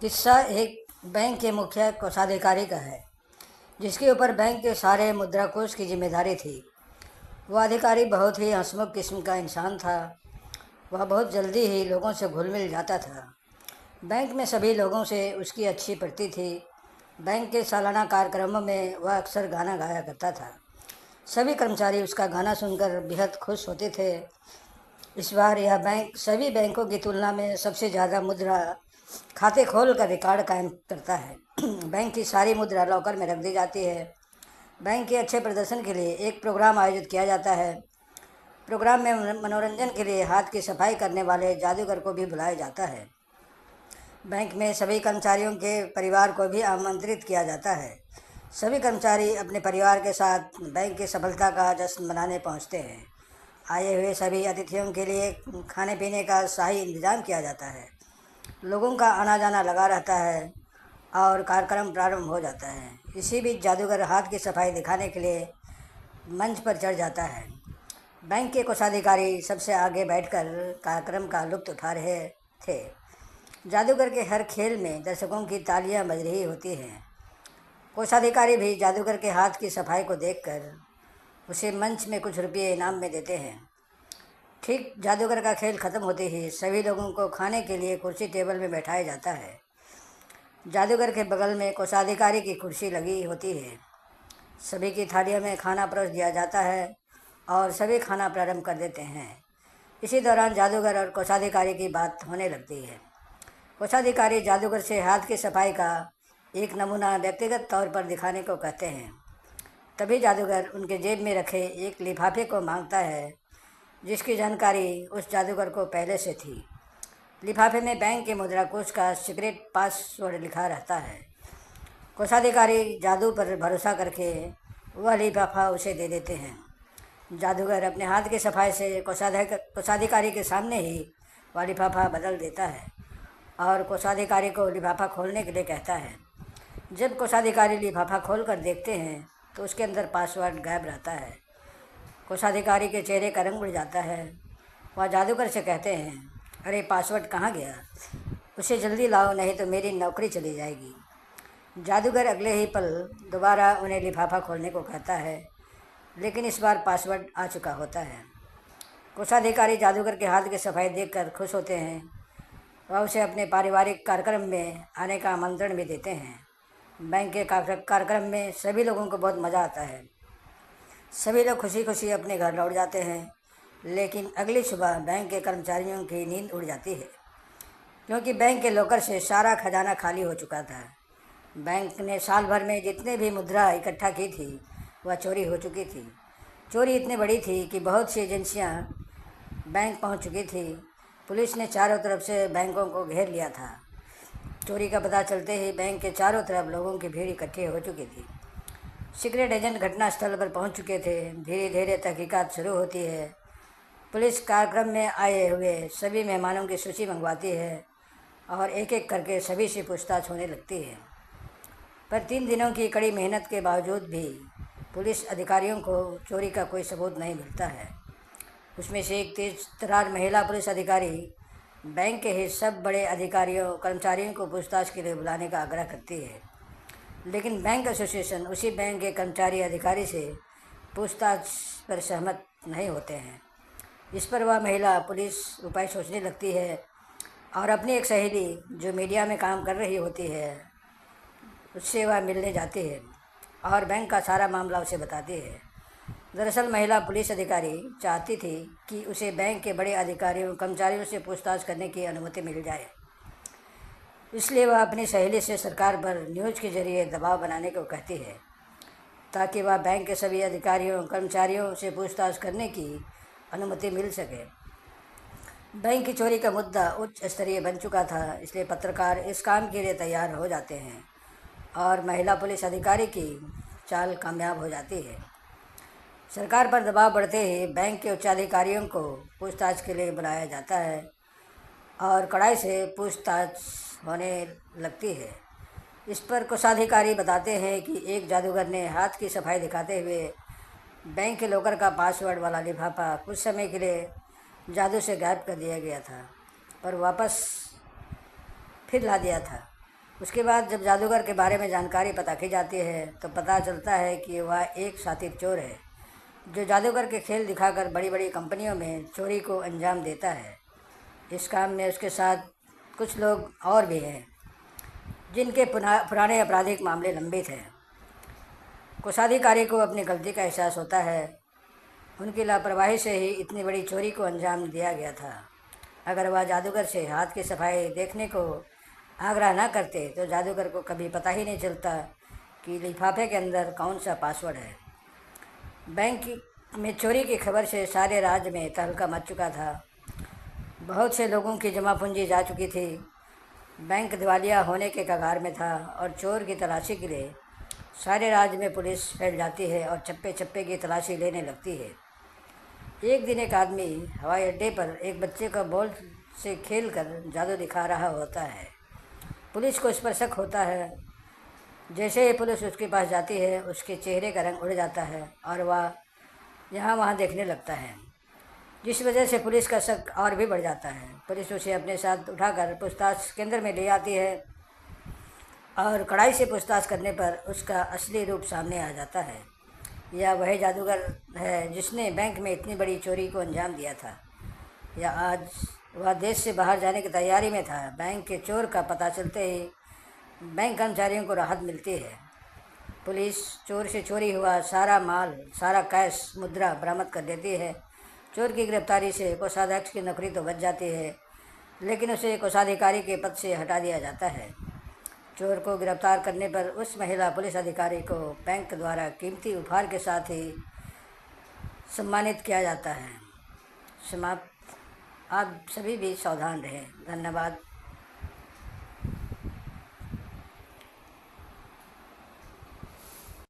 किस्सा एक बैंक के मुख्य कोषाधिकारी का है, जिसके ऊपर बैंक के सारे मुद्रा कोष की जिम्मेदारी थी। वह अधिकारी बहुत ही हंसमुख किस्म का इंसान था। वह बहुत जल्दी ही लोगों से घुल मिल जाता था। बैंक में सभी लोगों से उसकी अच्छी पड़ती थी। बैंक के सालाना कार्यक्रमों में वह अक्सर गाना गाया करता था। सभी कर्मचारी उसका गाना सुनकर बेहद खुश होते थे। इस बार यह बैंक सभी बैंकों की तुलना में सबसे ज़्यादा मुद्रा खाते खोल कर रिकॉर्ड कायम करता है। बैंक की सारी मुद्रा लॉकर में रख दी जाती है। बैंक के अच्छे प्रदर्शन के लिए एक प्रोग्राम आयोजित किया जाता है। प्रोग्राम में मनोरंजन के लिए हाथ की सफाई करने वाले जादूगर को भी बुलाया जाता है। बैंक में सभी कर्मचारियों के परिवार को भी आमंत्रित किया जाता है। सभी कर्मचारी अपने परिवार के साथ बैंक की सफलता का जश्न मनाने पहुंचते हैं। आए हुए सभी अतिथियों के लिए खाने पीने का शाही इंतजाम किया जाता है। लोगों का आना जाना लगा रहता है और कार्यक्रम प्रारंभ हो जाता है। इसी बीच जादूगर हाथ की सफाई दिखाने के लिए मंच पर चढ़ जाता है। बैंक के कोषाधिकारी सबसे आगे बैठकर कार्यक्रम का लुत्फ उठा रहे थे। जादूगर के हर खेल में दर्शकों की तालियां बज रही होती हैं। कोषाधिकारी भी जादूगर के हाथ की सफाई को देखकर उसे मंच में कुछ रुपये इनाम में देते हैं। ठीक जादूगर का खेल खत्म होते ही सभी लोगों को खाने के लिए कुर्सी टेबल में बैठाया जाता है। जादूगर के बगल में कोषाधिकारी की कुर्सी लगी होती है। सभी की थालियों में खाना परोस दिया जाता है और सभी खाना प्रारंभ कर देते हैं। इसी दौरान जादूगर और कोषाधिकारी की बात होने लगती है। कोषाधिकारी जादूगर से हाथ की सफाई का एक नमूना व्यक्तिगत तौर पर दिखाने को कहते हैं। तभी जादूगर उनके जेब में रखे एक लिफाफे को मांगता है, जिसकी जानकारी उस जादूगर को पहले से थी। लिफाफे में बैंक के मुद्रा कोष का सीक्रेट पासवर्ड लिखा रहता है। कोषाधिकारी जादू पर भरोसा करके वह लिफाफा उसे दे देते हैं। जादूगर अपने हाथ की सफाई से कोषाधिकारी के सामने ही वह लिफाफा बदल देता है और कोषाधिकारी को लिफाफा खोलने के लिए कहता है। जब कोषाधिकारी लिफाफा खोल कर देखते हैं तो उसके अंदर पासवर्ड गायब रहता है। कोषाधिकारी के चेहरे का रंग उड़ जाता है। वह जादूगर से कहते हैं, अरे पासवर्ड कहाँ गया? उसे जल्दी लाओ, नहीं तो मेरी नौकरी चली जाएगी। जादूगर अगले ही पल दोबारा उन्हें लिफाफा खोलने को कहता है, लेकिन इस बार पासवर्ड आ चुका होता है। कोषाधिकारी जादूगर के हाथ की सफाई देखकर खुश होते हैं। वह उसे अपने पारिवारिक कार्यक्रम में आने का आमंत्रण भी देते हैं। बैंक के कार्यक्रम में सभी लोगों को बहुत मज़ा आता है। सभी लोग खुशी खुशी अपने घर लौट जाते हैं, लेकिन अगली सुबह बैंक के कर्मचारियों की नींद उड़ जाती है, क्योंकि बैंक के लॉकर से सारा खजाना खाली हो चुका था। बैंक ने साल भर में जितने भी मुद्रा इकट्ठा की थी वह चोरी हो चुकी थी। चोरी इतनी बड़ी थी कि बहुत सी एजेंसियां बैंक पहुंच चुकी थी। पुलिस ने चारों तरफ से बैंकों को घेर लिया था। चोरी का पता चलते ही बैंक के चारों तरफ लोगों की भीड़ इकट्ठी हो चुकी थी। सीक्रेट एजेंट घटनास्थल पर पहुंच चुके थे। धीरे धीरे तहकीकात शुरू होती है। पुलिस कार्यक्रम में आए हुए सभी मेहमानों की सूची मंगवाती है और एक एक करके सभी से पूछताछ होने लगती है। पर 3 दिनों की कड़ी मेहनत के बावजूद भी पुलिस अधिकारियों को चोरी का कोई सबूत नहीं मिलता है। उसमें से एक तेज तर्रार महिला पुलिस अधिकारी बैंक के ही सब बड़े अधिकारियों कर्मचारियों को पूछताछ के लिए बुलाने का आग्रह करती है, लेकिन बैंक एसोसिएशन उसी बैंक के कर्मचारी अधिकारी से पूछताछ पर सहमत नहीं होते हैं। इस पर वह महिला पुलिस उपाय सोचने लगती है और अपनी एक सहेली जो मीडिया में काम कर रही होती है उससे वह मिलने जाती है और बैंक का सारा मामला उसे बताती है। दरअसल महिला पुलिस अधिकारी चाहती थी कि उसे बैंक के बड़े अधिकारियों कर्मचारियों से पूछताछ करने की अनुमति मिल जाए। इसलिए वह अपनी सहेली से सरकार पर न्यूज़ के जरिए दबाव बनाने को कहती है, ताकि वह बैंक के सभी अधिकारियों कर्मचारियों से पूछताछ करने की अनुमति मिल सके। बैंक की चोरी का मुद्दा उच्च स्तरीय बन चुका था, इसलिए पत्रकार इस काम के लिए तैयार हो जाते हैं और महिला पुलिस अधिकारी की चाल कामयाब हो जाती है। सरकार पर दबाव बढ़ते ही बैंक के उच्चाधिकारियों को पूछताछ के लिए बुलाया जाता है और कड़ाई से पूछताछ होने लगती है। इस पर कोषाधिकारी बताते हैं कि एक जादूगर ने हाथ की सफाई दिखाते हुए बैंक के लॉकर का पासवर्ड वाला लिफाफा कुछ समय के लिए जादू से गायब कर दिया गया था, पर वापस फिर ला दिया था। उसके बाद जब जादूगर के बारे में जानकारी पता की जाती है तो पता चलता है कि वह एक शातिर चोर है जो जादूगर के खेल दिखाकर बड़ी बड़ी कंपनियों में चोरी को अंजाम देता है। इस काम में उसके साथ कुछ लोग और भी हैं जिनके पुराने आपराधिक मामले लंबित हैं। कोषाधिकारी को अपनी गलती का एहसास होता है। उनकी लापरवाही से ही इतनी बड़ी चोरी को अंजाम दिया गया था। अगर वह जादूगर से हाथ की सफाई देखने को आग्रह न करते तो जादूगर को कभी पता ही नहीं चलता कि लिफाफे के अंदर कौन सा पासवर्ड है। बैंक में चोरी की खबर से सारे राज्य में तहलका मच चुका था। बहुत से लोगों की जमा पूंजी जा चुकी थी। बैंक दिवालिया होने के कगार में था और चोर की तलाशी के लिए सारे राज्य में पुलिस फैल जाती है और चप्पे चप्पे की तलाशी लेने लगती है। एक दिन एक आदमी हवाई अड्डे पर एक बच्चे का बॉल से खेल कर जादू दिखा रहा होता है। पुलिस को इस पर शक होता है। जैसे ही पुलिस उसके पास जाती है उसके चेहरे का रंग उड़ जाता है और वह यहाँ वहाँ देखने लगता है, जिस वजह से पुलिस का शक और भी बढ़ जाता है। पुलिस उसे अपने साथ उठाकर पूछताछ केंद्र में ले आती है और कड़ाई से पूछताछ करने पर उसका असली रूप सामने आ जाता है। यह वही जादूगर है जिसने बैंक में इतनी बड़ी चोरी को अंजाम दिया था। या आज वह देश से बाहर जाने की तैयारी में था। बैंक के चोर का पता चलते ही बैंक कर्मचारियों को राहत मिलती है। पुलिस चोर से चोरी हुआ सारा माल, सारा कैश, मुद्रा बरामद कर लेती है। चोर की गिरफ्तारी से कोषाध्यक्ष की नौकरी तो बच जाती है, लेकिन उसे कोषाधिकारी के पद से हटा दिया जाता है। चोर को गिरफ्तार करने पर उस महिला पुलिस अधिकारी को बैंक द्वारा कीमती उपहार के साथ ही सम्मानित किया जाता है। समाप्त। आप सभी भी सावधान रहें। धन्यवाद।